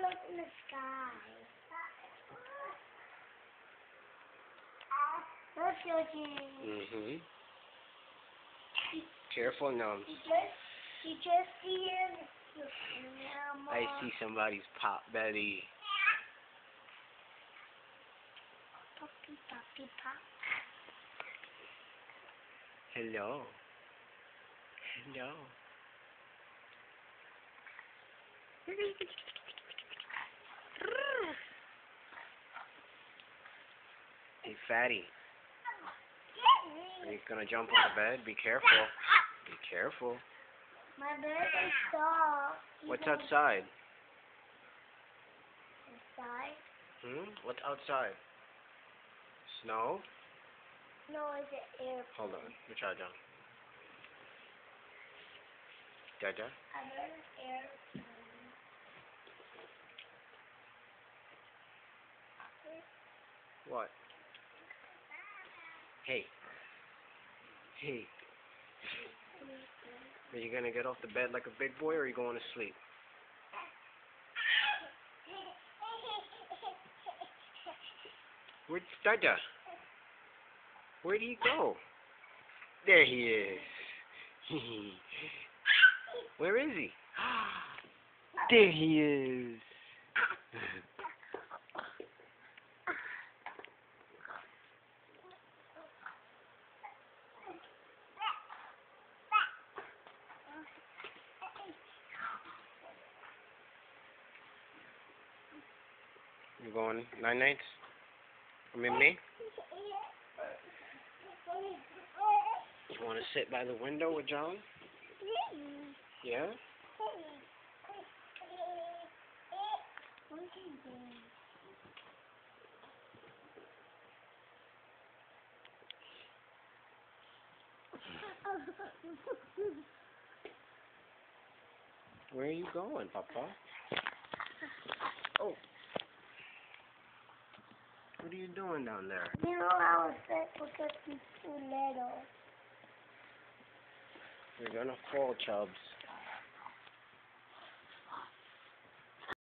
look in the sky. Look, Georgie. Mhm. Careful now. You just see him. I see somebody's pop belly. Poppy, poppy, pop. Hello. Hello. Hey, fatty. Are you gonna jump on the bed? Be careful. Be careful. My bed is soft. What's outside? Inside? What's outside? Snow? No, it's an airplane. Hold on. Let me try it down. Dada? Another airplane. What? Hey. Hey. Are you gonna get off the bed like a big boy, or are you going to sleep? Where's Dada? Where'd he go? There he is. Where is he? There he is. You going night nights? I mean me? You want to sit by the window with John? Yeah? Where are you going, Papa? Oh. What are you doing down there? You know I was sick because he's too little. You're gonna fall, Chubbs.